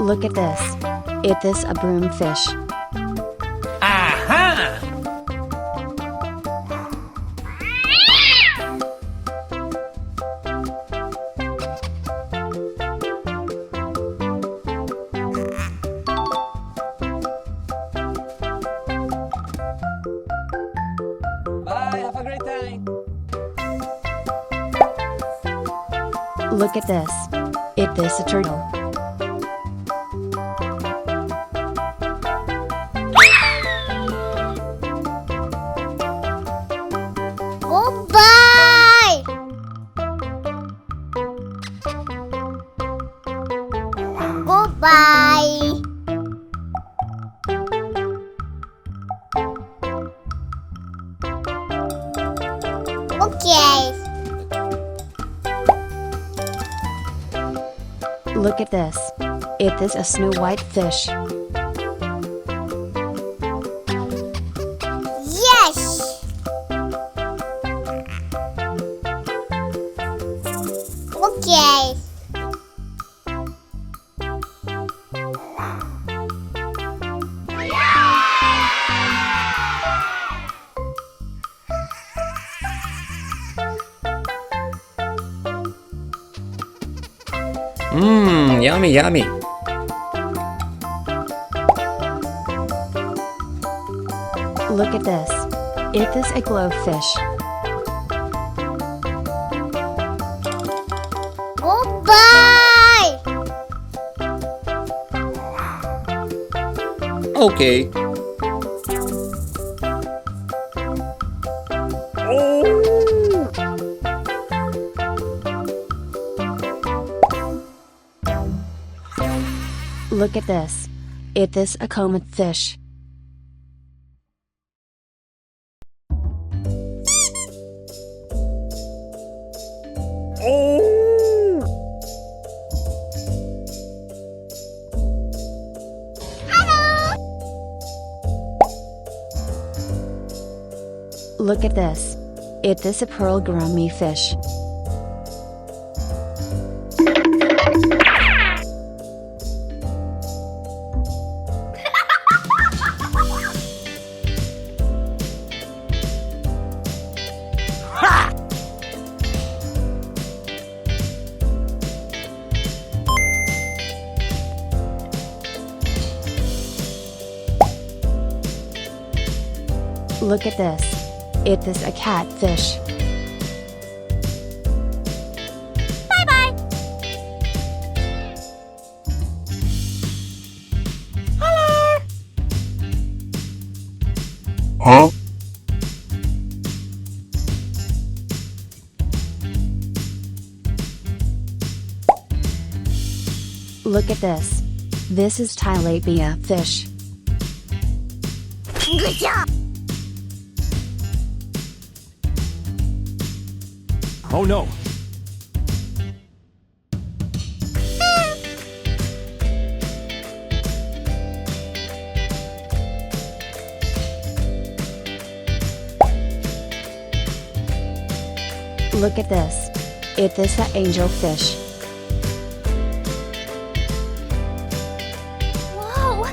Look at this. Is this a broomfish? Aha! Bye, have a great time. Look at this. Is this a turtle? Goodbye! Goodbye! Okay. Look at this. Is this a snow white fish? Yes! Okay. Yummy, yummy. Look at this. Is this a glowfish? Goodbye! Okay. Look at this. Is this a common fish? Look at this. Is this a pearl gourami fish? Look at this. Is this a catfish? Bye-bye! Hello! Huh? Look at this. This is tilapia fish. Good job! Oh no. Look at this. Is this an angelfish? Whoa!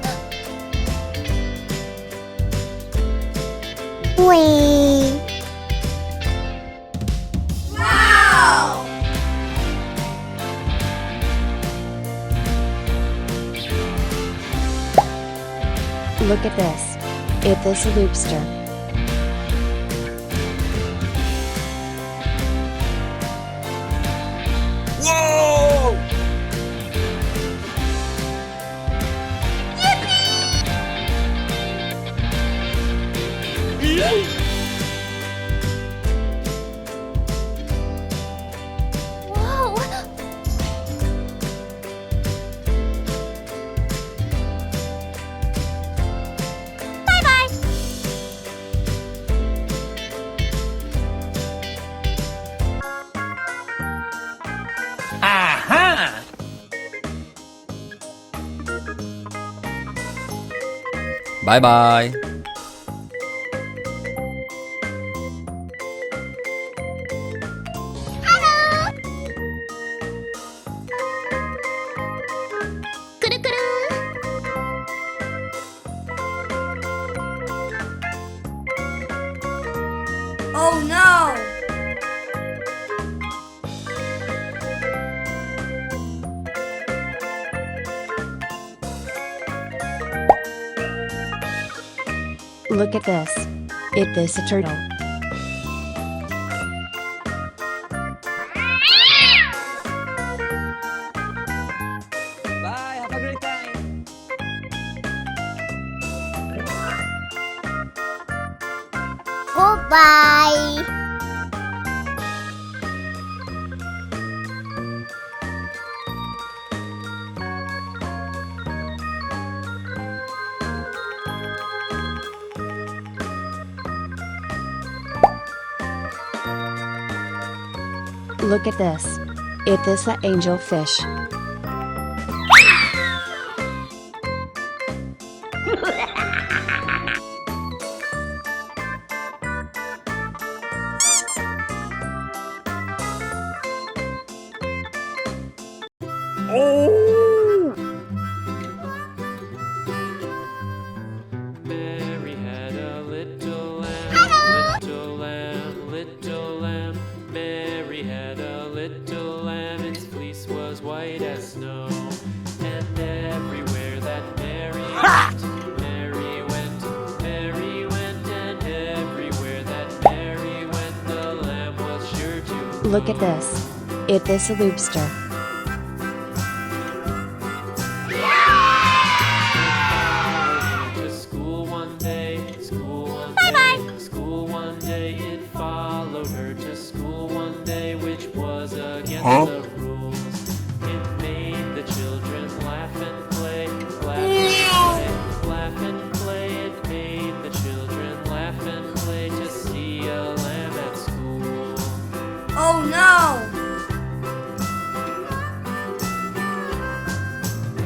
Wee! Wow! Look at this. Is this a lobster? Whoa! Whoa! Bye-bye! Aha! Bye bye.くるくる Look at this. It is a turtle. Bye, have a great time. Goodbye. Look at this. It is the angelfish. Mary had a little lamb, little lamb, little lamb. Mary had a little lamb, its fleece was white as snow. And everywhere that Mary went, Mary went, Mary went, and everywhere that Mary went, the lamb was sure to. Look at this. It is a lobster. To school one day, school one day, school one day. It followed her to school one day, which was against the rules. It made the children laugh and play, laugh and play, laugh and play. It made the children laugh and play to see a lamb at school. Oh no!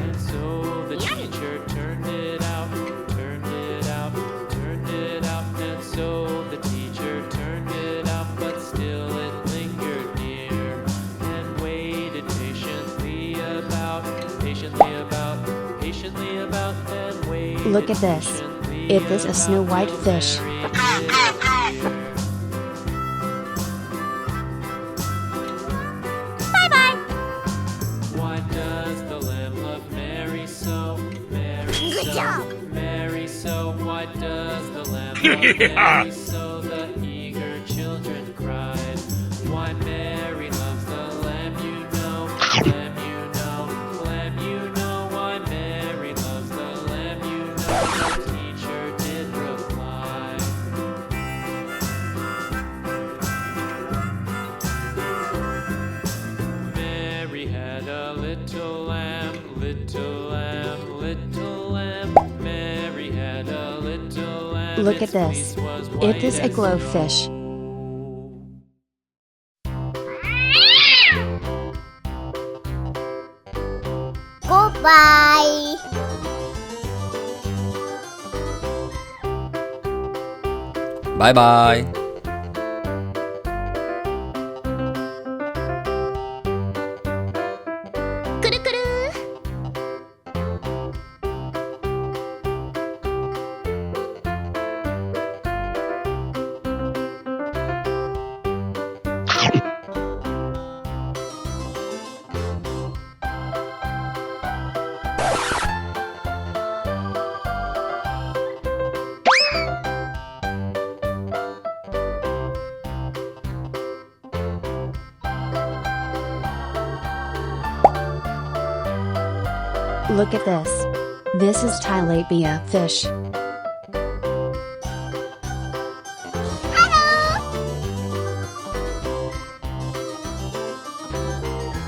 And so the teacher turned it out, turned it out, turned it out. And so the teacher turned it out, but still it lingered near and waited patiently about, patiently about, patiently about, and waited. Look at this. patiently It is a snow white till fish. Mary did appear. Why does the lamb love Mary so? Mary Good so, job. Mary so. Why does the lamb love Mary so? The eager children cried. Why Mary loves the lamb, you know, lamb, you know, lamb, you know. Why Mary loves the lamb, you know. The teacher did reply. Mary had a little lamb, little lamb, little lamb. Mary had a little lamb. Look at its this. fleece was It white is a as glowfish. snow. Goodbye. Bye bye. Look at this. This is tilapia fish.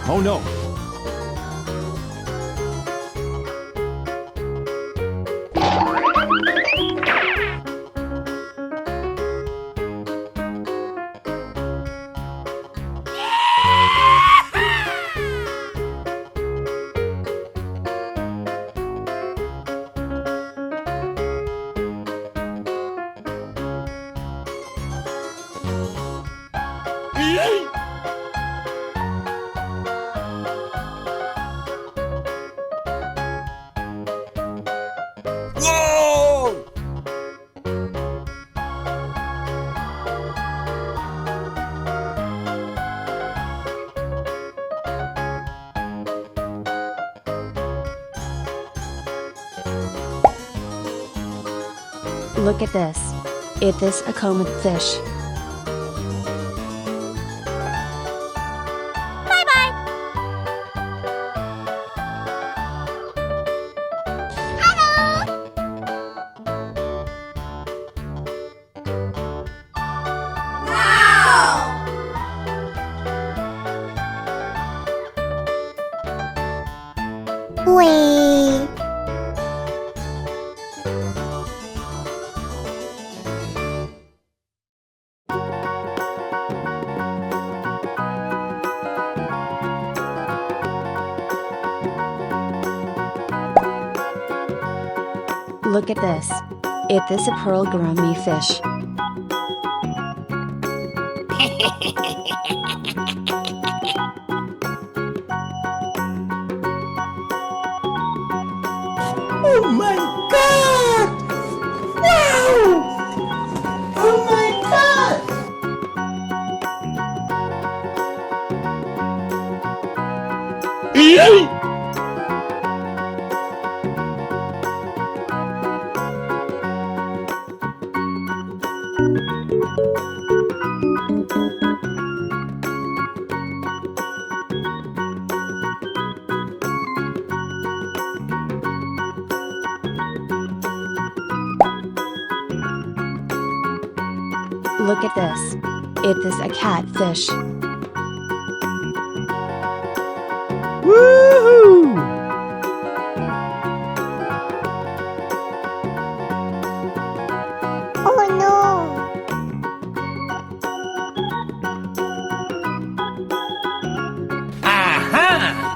Oh no. Whoa! Look at this. It is a common fish. Wee. Look at this. It is a pearl gourami fish. Oh my god! Wow! Oh my god! Look at this. It is a catfish. Woohoo! Oh no. Aha!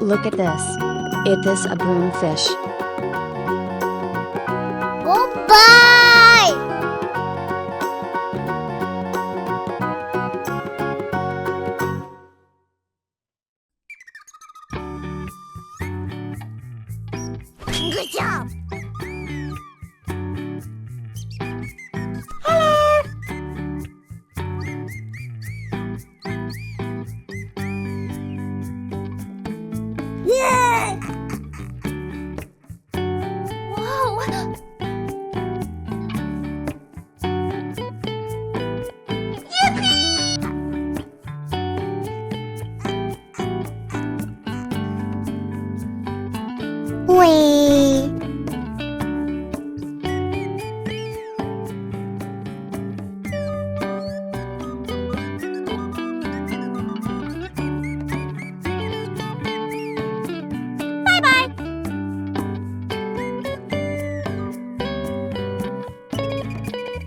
Look at this. It is a broomfish. Goodbye. Good job. Yay! Wow! Yippee! Wee!